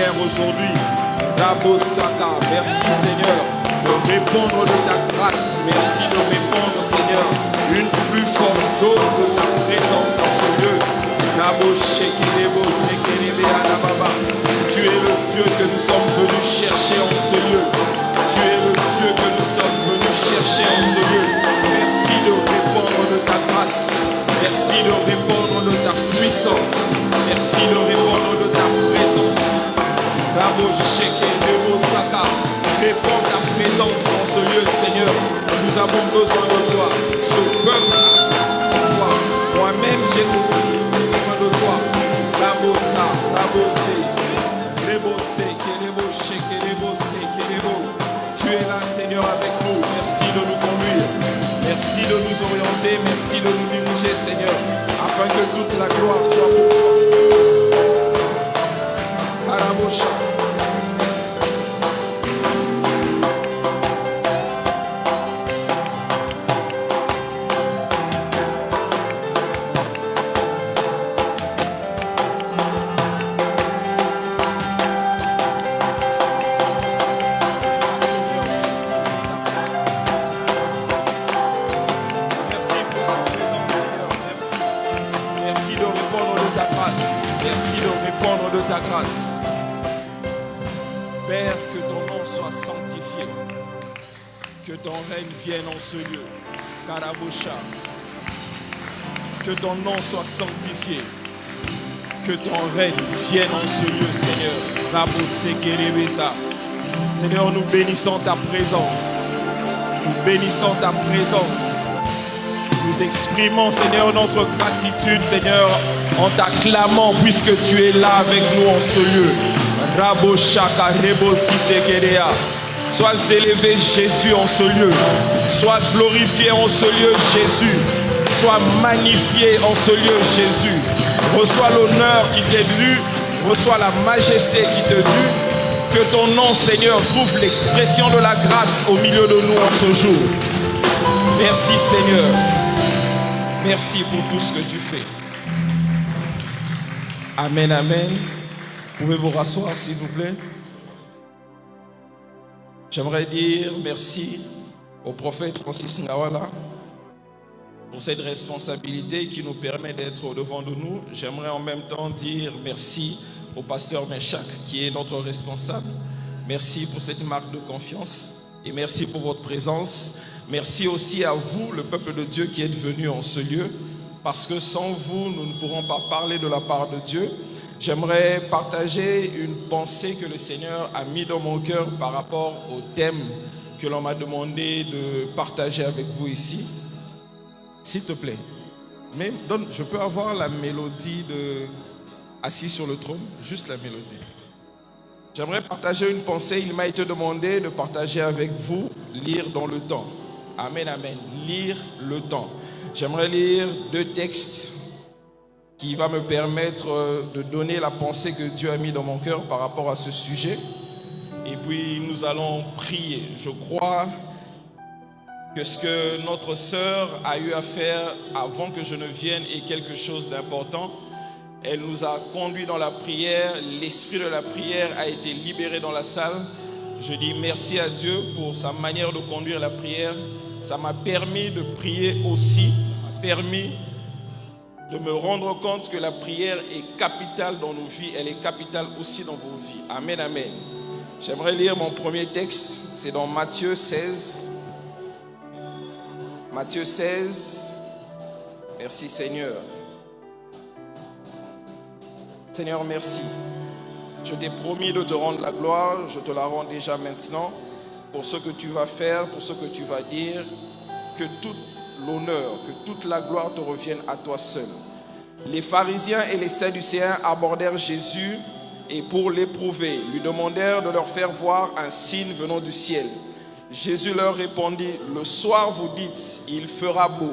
Père, aujourd'hui. Rabosaka, merci Seigneur de répondre de ta grâce. Merci de répondre, Seigneur, une plus forte dose de ta présence en ce lieu. Tu es le Dieu que nous sommes venus chercher en ce lieu. Tu es le Dieu que nous sommes venus chercher en ce lieu. Merci de répondre de ta grâce. Merci de répondre de ta puissance. Merci de répondre de ta présence. Réponds ta présence en ce lieu, Seigneur. Nous avons besoin de toi. Ce peuple a besoin de toi. Moi-même, j'ai besoin de toi. Rabosa, rabosé, rebosé, kelebosé, kelebosé, kelebo. Tu es là, Seigneur, avec nous. Merci de nous conduire. Merci de nous orienter. Merci de nous diriger, Seigneur, afin que toute la gloire soit pour toi. Arabosha. Père, que ton nom soit sanctifié, que ton règne vienne en ce lieu, Karabosha, que ton nom soit sanctifié, que ton règne vienne en ce lieu, Seigneur, Rabosekerebesa. Seigneur, nous bénissons ta présence, nous bénissons ta présence, nous exprimons, Seigneur, notre gratitude, Seigneur, en t'acclamant puisque tu es là avec nous en ce lieu. Raboshaka Rebosite Kerea. Sois élevé Jésus en ce lieu. Sois glorifié en ce lieu Jésus. Sois magnifié en ce lieu Jésus. Reçois l'honneur qui t'est dû. Reçois la majesté qui te due. Que ton nom, Seigneur, trouve l'expression de la grâce au milieu de nous en ce jour. Merci Seigneur. Merci pour tout ce que tu fais. Amen, amen. Pouvez-vous rasseoir, s'il vous plaît? J'aimerais dire merci au prophète Francis Ngawala pour cette responsabilité qui nous permet d'être au-devant de nous. J'aimerais en même temps dire merci au pasteur Meshach qui est notre responsable. Merci pour cette marque de confiance et merci pour votre présence. Merci aussi à vous, le peuple de Dieu qui êtes venu en ce lieu, parce que sans vous, nous ne pourrons pas parler de la part de Dieu. J'aimerais partager une pensée que le Seigneur a mis dans mon cœur par rapport au thème que l'on m'a demandé de partager avec vous ici. S'il te plaît, je peux avoir la mélodie de Assis sur le trône, juste la mélodie. J'aimerais partager une pensée. Il m'a été demandé de partager avec vous, lire dans le temps. Amen, amen. Lire le temps. J'aimerais lire 2 textes qui va me permettre de donner la pensée que Dieu a mis dans mon cœur par rapport à ce sujet. Et puis nous allons prier. Je crois que ce que notre sœur a eu à faire avant que je ne vienne est quelque chose d'important. Elle nous a conduits dans la prière. L'esprit de la prière a été libéré dans la salle. Je dis merci à Dieu pour sa manière de conduire la prière. Ça m'a permis de prier aussi. Ça m'a permis de me rendre compte que la prière est capitale dans nos vies. Elle est capitale aussi dans vos vies. Amen, amen. J'aimerais lire mon premier texte. C'est dans Matthieu 16. Matthieu 16. Merci Seigneur. Seigneur, merci. Je t'ai promis de te rendre la gloire. Je te la rends déjà maintenant pour ce que tu vas faire, pour ce que tu vas dire. Que tout l'honneur, que toute la gloire te revienne à toi seul. Les pharisiens et les sadducéens abordèrent Jésus et pour l'éprouver, lui demandèrent de leur faire voir un signe venant du ciel. Jésus leur répondit, le soir vous dites, il fera beau,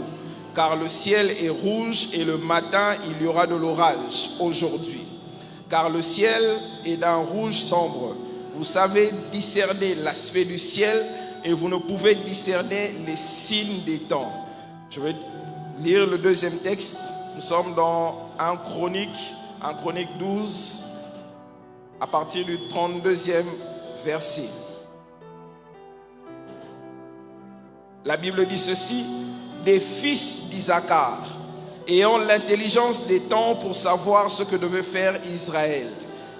car le ciel est rouge et le matin il y aura de l'orage aujourd'hui. Car le ciel est d'un rouge sombre. Vous savez discerner l'aspect du ciel et vous ne pouvez discerner les signes des temps. Je vais lire le deuxième texte. Nous sommes dans 1 Chronique 12. à partir du 32e verset. La Bible dit ceci: des fils d'Isaacar, ayant l'intelligence des temps pour savoir ce que devait faire Israël.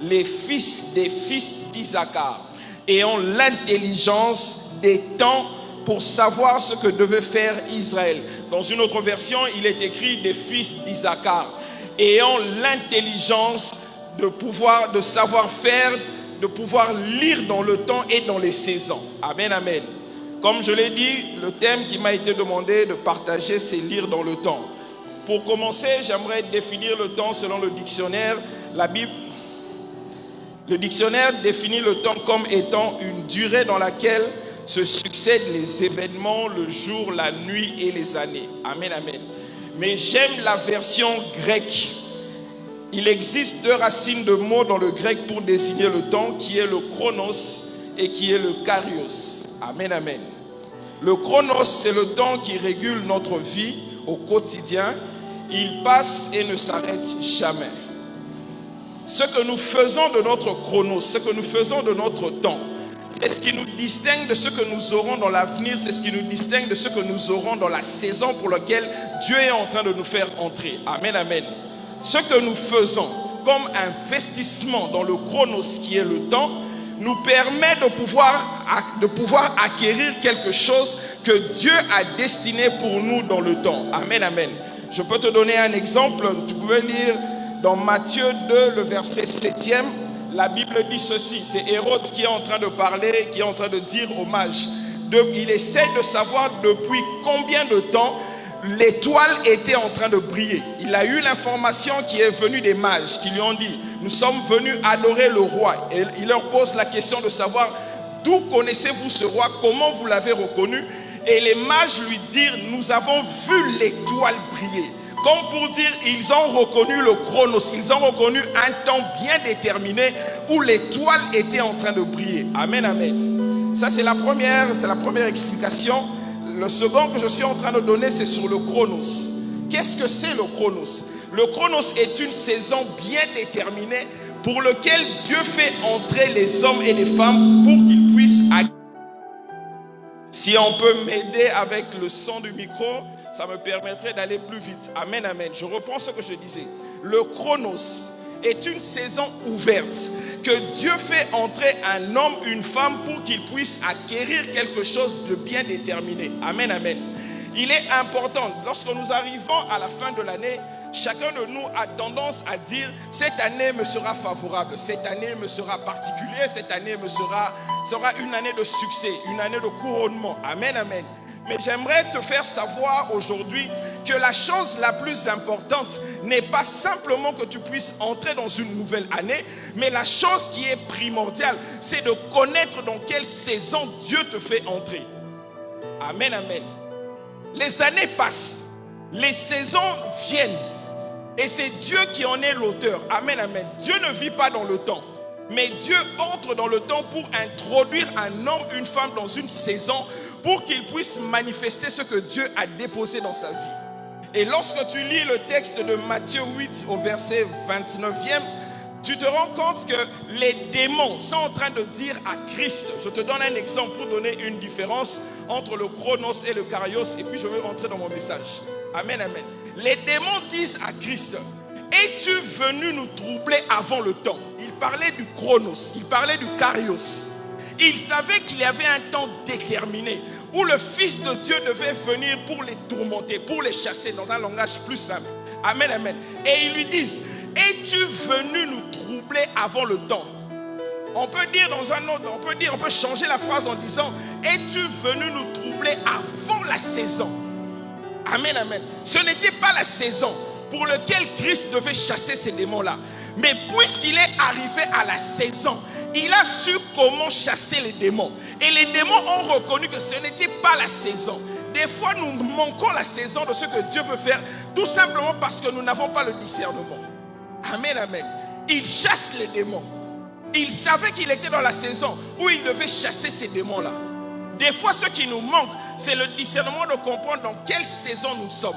Les fils des fils d'Isaacar, ayant l'intelligence des temps pour savoir ce que devait faire Israël. Dans une autre version, il est écrit des fils d'Isaacar, ayant l'intelligence de savoir faire, de pouvoir lire dans le temps et dans les saisons. Amen, amen. Comme je l'ai dit, le thème qui m'a été demandé de partager, c'est lire dans le temps. Pour commencer, j'aimerais définir le temps selon le dictionnaire. La Bible, le dictionnaire définit le temps comme étant une durée dans laquelle se succèdent les événements, le jour, la nuit et les années. Amen, amen. Mais j'aime la version grecque. Il existe deux racines de mots dans le grec pour désigner le temps, qui est le chronos et qui est le kairos. Amen, amen. Le chronos, c'est le temps qui régule notre vie au quotidien. Il passe et ne s'arrête jamais. Ce que nous faisons de notre chronos, ce que nous faisons de notre temps, c'est ce qui nous distingue de ce que nous aurons dans l'avenir, c'est ce qui nous distingue de ce que nous aurons dans la saison pour laquelle Dieu est en train de nous faire entrer. Amen, amen. Ce que nous faisons comme investissement dans le chronos qui est le temps, nous permet de pouvoir acquérir quelque chose que Dieu a destiné pour nous dans le temps. Amen, amen. Je peux te donner un exemple. Tu pouvais lire dans Matthieu 2, le verset 7e. La Bible dit ceci. C'est Hérode qui est en train de parler, qui est en train de dire aux mages. Il essaie de savoir depuis combien de temps l'étoile était en train de briller. Il a eu l'information qui est venue des mages, qui lui ont dit: nous sommes venus adorer le roi. Et il leur pose la question de savoir: d'où connaissez-vous ce roi? Comment vous l'avez reconnu? Et les mages lui dirent: nous avons vu l'étoile briller. Comme pour dire, ils ont reconnu le chronos, ils ont reconnu un temps bien déterminé où l'étoile était en train de briller. Amen, amen. Ça, c'est la première explication. Le second que je suis en train de donner, c'est sur le chronos. Qu'est-ce que c'est le chronos? Le chronos est une saison bien déterminée pour laquelle Dieu fait entrer les hommes et les femmes pour qu'ils puissent acquérir. Si on peut m'aider avec le son du micro, ça me permettrait d'aller plus vite. Amen, amen. Je reprends ce que je disais. Le chronos est une saison ouverte que Dieu fait entrer un homme, une femme pour qu'il puisse acquérir quelque chose de bien déterminé. Amen, amen. Il est important, lorsque nous arrivons à la fin de l'année, chacun de nous a tendance à dire: cette année me sera favorable, cette année me sera particulière, cette année sera une année de succès, une année de couronnement. Amen, amen. Mais j'aimerais te faire savoir aujourd'hui que la chose la plus importante n'est pas simplement que tu puisses entrer dans une nouvelle année, mais la chose qui est primordiale, c'est de connaître dans quelle saison Dieu te fait entrer. Amen, amen. Les années passent, les saisons viennent, et c'est Dieu qui en est l'auteur. Amen, amen. Dieu ne vit pas dans le temps. Mais Dieu entre dans le temps pour introduire un homme, une femme dans une saison pour qu'il puisse manifester ce que Dieu a déposé dans sa vie. Et lorsque tu lis le texte de Matthieu 8 au verset 29e, tu te rends compte que les démons sont en train de dire à Christ, je te donne un exemple pour donner une différence entre le chronos et le kairos, et puis je vais rentrer dans mon message. Amen, amen. Les démons disent à Christ: es-tu venu nous troubler avant le temps? Il parlait du chronos, il parlait du kairos. Il savait qu'il y avait un temps déterminé où le Fils de Dieu devait venir pour les tourmenter, pour les chasser dans un langage plus simple. Amen, amen. Et ils lui disent: es-tu venu nous troubler avant le temps? On peut dire dans un autre, on peut changer la phrase en disant: es-tu venu nous troubler avant la saison? Amen, amen. Ce n'était pas la saison pour laquelle Christ devait chasser ces démons-là. Mais puisqu'il est arrivé à la saison, il a su comment chasser les démons. Et les démons ont reconnu que ce n'était pas la saison. Des fois, nous manquons la saison de ce que Dieu veut faire, tout simplement parce que nous n'avons pas le discernement. Amen, amen. Il chasse les démons. Il savait qu'il était dans la saison où il devait chasser ces démons-là. Des fois, ce qui nous manque, c'est le discernement de comprendre dans quelle saison nous sommes.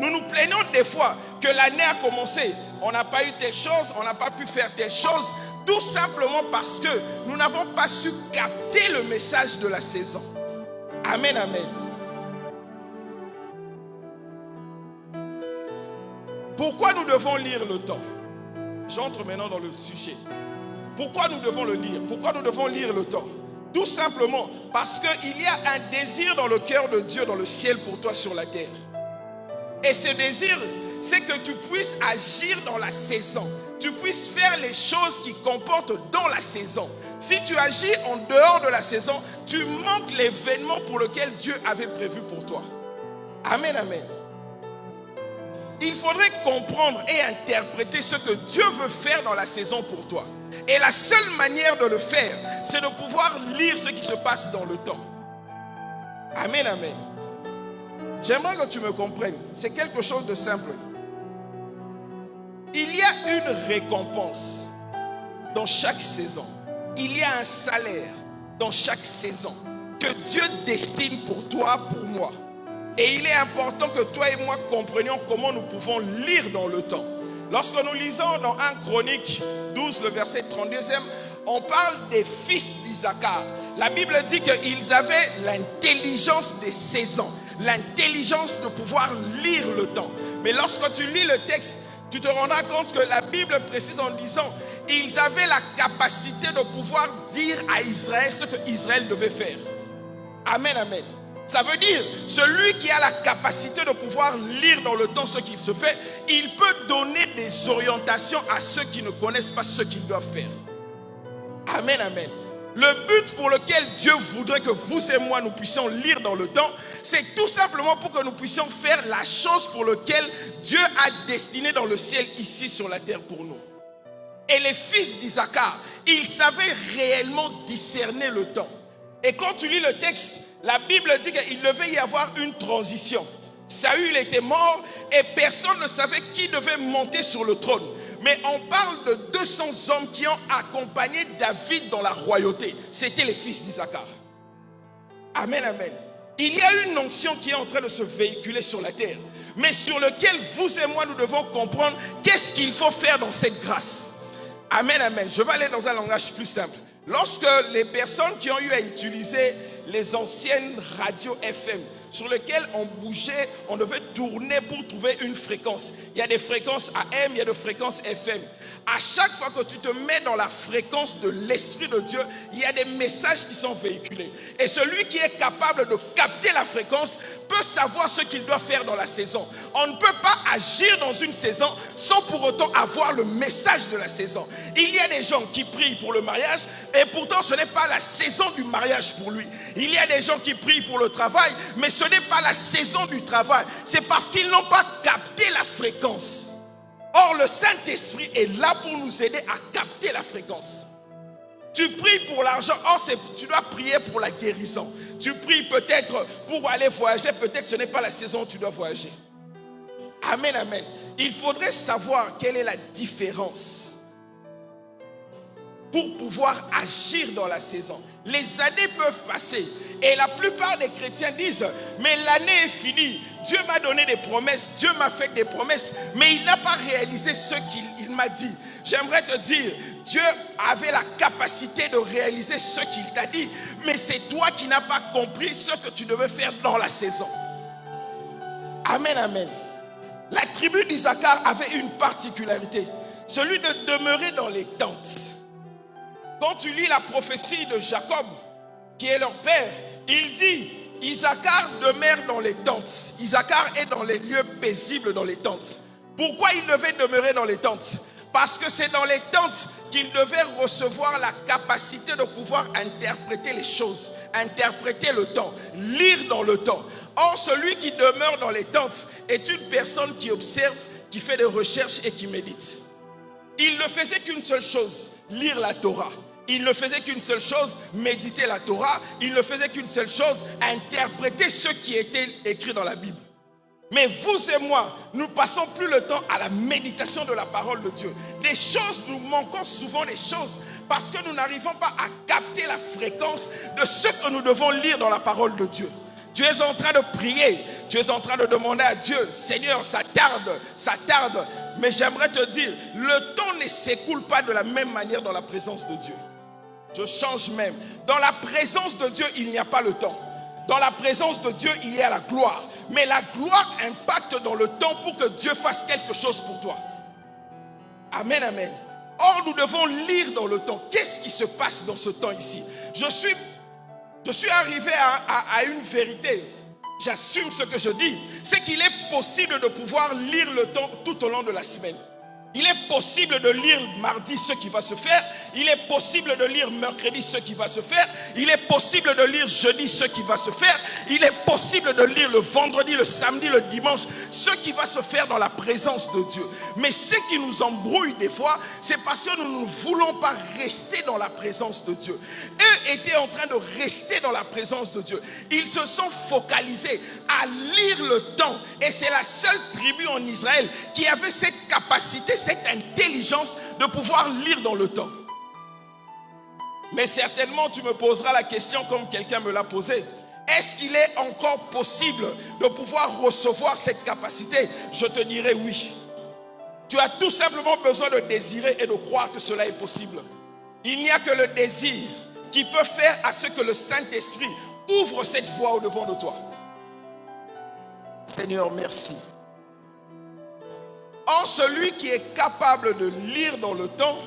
Nous nous plaignons des fois que l'année a commencé, on n'a pas eu telle chose, on n'a pas pu faire telle chose. Tout simplement parce que nous n'avons pas su capter le message de la saison. Amen, amen. Pourquoi nous devons lire le temps? J'entre maintenant dans le sujet. Pourquoi nous devons le lire? Pourquoi nous devons lire le temps? Tout simplement parce qu'il y a un désir dans le cœur de Dieu, dans le ciel pour toi sur la terre. Et ce désir, c'est que tu puisses agir dans la saison. Tu puisses faire les choses qui comportent dans la saison. Si tu agis en dehors de la saison, tu manques l'événement pour lequel Dieu avait prévu pour toi. Amen, amen. Il faudrait comprendre et interpréter ce que Dieu veut faire dans la saison pour toi. Et la seule manière de le faire, c'est de pouvoir lire ce qui se passe dans le temps. Amen, amen. J'aimerais que tu me comprennes. C'est quelque chose de simple. Il y a une récompense dans chaque saison. Il y a un salaire dans chaque saison que Dieu destine pour toi, pour moi. Et il est important que toi et moi comprenions comment nous pouvons lire dans le temps. Lorsque nous lisons dans 1 Chronique 12, le verset 32e, on parle des fils d'Isaacar. La Bible dit qu'ils avaient l'intelligence des saisons, l'intelligence de pouvoir lire le temps. Mais lorsque tu lis le texte, tu te rendras compte que la Bible précise en disant ils avaient la capacité de pouvoir dire à Israël ce que Israël devait faire. Amen, amen. Ça veut dire, celui qui a la capacité de pouvoir lire dans le temps ce qu'il se fait, il peut donner des orientations à ceux qui ne connaissent pas ce qu'ils doivent faire. Amen, amen. Le but pour lequel Dieu voudrait que vous et moi nous puissions lire dans le temps, c'est tout simplement pour que nous puissions faire la chose pour laquelle Dieu a destiné dans le ciel ici sur la terre pour nous. Et les fils d'Isaacar, ils savaient réellement discerner le temps. Et quand tu lis le texte, la Bible dit qu'il devait y avoir une transition. Saül était mort et personne ne savait qui devait monter sur le trône. Mais on parle de 200 hommes qui ont accompagné David dans la royauté. C'était les fils d'Isaacar. Amen, amen. Il y a une onction qui est en train de se véhiculer sur la terre, mais sur lequel vous et moi nous devons comprendre qu'est-ce qu'il faut faire dans cette grâce. Amen, amen. Je vais aller dans un langage plus simple. Lorsque les personnes qui ont eu à utiliser les anciennes radios FM sur lesquelles on bougeait, on devait tourner pour trouver une fréquence. Il y a des fréquences AM, il y a des fréquences FM. À chaque fois que tu te mets dans la fréquence de l'Esprit de Dieu, il y a des messages qui sont véhiculés. Et celui qui est capable de capter la fréquence peut savoir ce qu'il doit faire dans la saison. On ne peut pas agir dans une saison sans pour autant avoir le message de la saison. Il y a des gens qui prient pour le mariage et pourtant ce n'est pas la saison du mariage pour lui. Il y a des gens qui prient pour le travail, mais ce n'est pas la saison du travail. C'est parce qu'ils n'ont pas capté la fréquence. Or, le Saint-Esprit est là pour nous aider à capter la fréquence. Tu pries pour l'argent, or tu dois prier pour la guérison. Tu pries peut-être pour aller voyager, peut-être ce n'est pas la saison où tu dois voyager. Amen, amen. Il faudrait savoir quelle est la différence pour pouvoir agir dans la saison. Les années peuvent passer et la plupart des chrétiens disent mais l'année est finie, Dieu m'a donné des promesses, Dieu m'a fait des promesses, mais il n'a pas réalisé ce qu'il m'a dit. J'aimerais te dire, Dieu avait la capacité de réaliser ce qu'il t'a dit, mais c'est toi qui n'as pas compris ce que tu devais faire dans la saison. Amen, amen. La tribu d'Isaacar avait une particularité, celui de demeurer dans les tentes. Quand tu lis la prophétie de Jacob, qui est leur père, il dit, Isaacar demeure dans les tentes. Isaacar est dans les lieux paisibles dans les tentes. Pourquoi il devait demeurer dans les tentes? Parce que c'est dans les tentes qu'il devait recevoir la capacité de pouvoir interpréter les choses, interpréter le temps, lire dans le temps. Or, celui qui demeure dans les tentes est une personne qui observe, qui fait des recherches et qui médite. Il ne faisait qu'une seule chose, lire la Torah. Il ne faisait qu'une seule chose, méditer la Torah. Il ne faisait qu'une seule chose, interpréter ce qui était écrit dans la Bible. Mais vous et moi, nous passons plus le temps à la méditation de la parole de Dieu. Des choses, nous manquons souvent des choses parce que nous n'arrivons pas à capter la fréquence de ce que nous devons lire dans la parole de Dieu. Tu es en train de prier, tu es en train de demander à Dieu, Seigneur, ça tarde. Mais j'aimerais te dire, le temps ne s'écoule pas de la même manière dans la présence de Dieu. Je change même. Dans la présence de Dieu, il n'y a pas le temps. Dans la présence de Dieu, il y a la gloire. Mais la gloire impacte dans le temps pour que Dieu fasse quelque chose pour toi. Amen, amen. Or, nous devons lire dans le temps. Qu'est-ce qui se passe dans ce temps ici? Je suis arrivé à une vérité. J'assume ce que je dis. C'est qu'il est possible de pouvoir lire le temps tout au long de la semaine. Il est possible de lire mardi ce qui va se faire. Il est possible de lire mercredi ce qui va se faire. Il est possible de lire jeudi ce qui va se faire. Il est possible de lire le vendredi, le samedi, le dimanche ce qui va se faire dans la présence de Dieu. Mais ce qui nous embrouille des fois, c'est parce que nous ne voulons pas rester dans la présence de Dieu. Eux étaient en train de rester dans la présence de Dieu. Ils se sont focalisés à lire le temps. Et c'est la seule tribu en Israël qui avait cette capacité, cette intelligence de pouvoir lire dans le temps. Mais certainement tu me poseras la question comme quelqu'un me l'a posé. Est-ce qu'il est encore possible de pouvoir recevoir cette capacité? Je te dirais oui. Tu as tout simplement besoin de désirer et de croire que cela est possible. Il n'y a que le désir qui peut faire à ce que le Saint-Esprit ouvre cette voie au devant de toi. Seigneur, merci. Or, celui qui est capable de lire dans le temps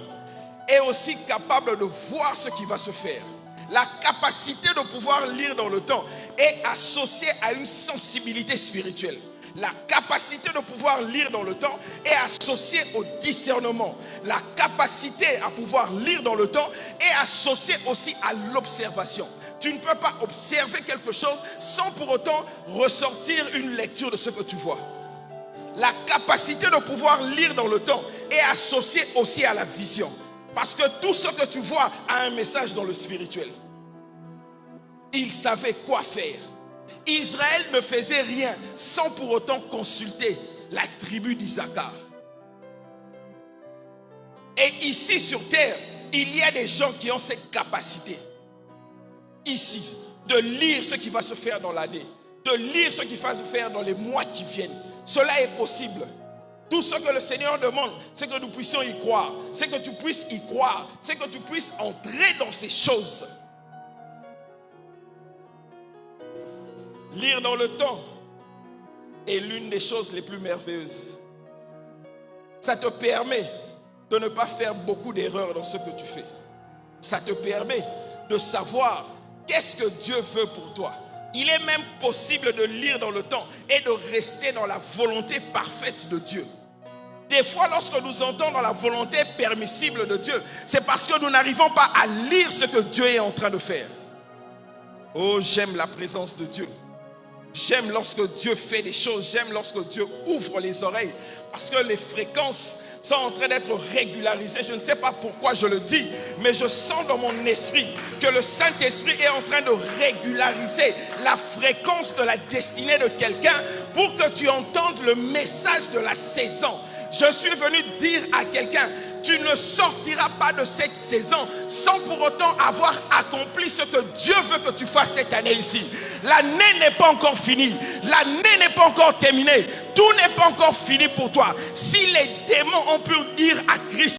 est aussi capable de voir ce qui va se faire. La capacité de pouvoir lire dans le temps est associée à une sensibilité spirituelle. La capacité de pouvoir lire dans le temps est associée au discernement. La capacité à pouvoir lire dans le temps est associée aussi à l'observation. Tu ne peux pas observer quelque chose sans pour autant ressortir une lecture de ce que tu vois. La capacité de pouvoir lire dans le temps est associée aussi à la vision. Parce que tout ce que tu vois a un message dans le spirituel. Ils savaient quoi faire. Israël ne faisait rien sans pour autant consulter la tribu d'Issachar. Et ici sur terre, il y a des gens qui ont cette capacité. Ici, de lire ce qui va se faire dans l'année. De lire ce qui va se faire dans les mois qui viennent. Cela est possible. Tout ce que le Seigneur demande, c'est que nous puissions y croire. C'est que tu puisses y croire. C'est que tu puisses entrer dans ces choses. Lire dans le temps est l'une des choses les plus merveilleuses. Ça te permet de ne pas faire beaucoup d'erreurs dans ce que tu fais. Ça te permet de savoir qu'est-ce que Dieu veut pour toi. Il est même possible de lire dans le temps et de rester dans la volonté parfaite de Dieu. Des fois, lorsque nous entrons dans la volonté permissible de Dieu, c'est parce que nous n'arrivons pas à lire ce que Dieu est en train de faire. Oh, j'aime la présence de Dieu. J'aime lorsque Dieu fait des choses. J'aime lorsque Dieu ouvre les oreilles. Parce que les fréquences sont en train d'être régularisées. Je ne sais pas pourquoi je le dis, mais je sens dans mon esprit que le Saint-Esprit est en train de régulariser la fréquence de la destinée de quelqu'un pour que tu entendes le message de la saison. Je suis venu dire à quelqu'un, tu ne sortiras pas de cette saison sans pour autant avoir accompli ce que Dieu veut que tu fasses cette année ici. L'année n'est pas encore finie. L'année n'est pas encore terminée. Tout n'est pas encore fini pour toi. Si les démons ont pu dire à Christ,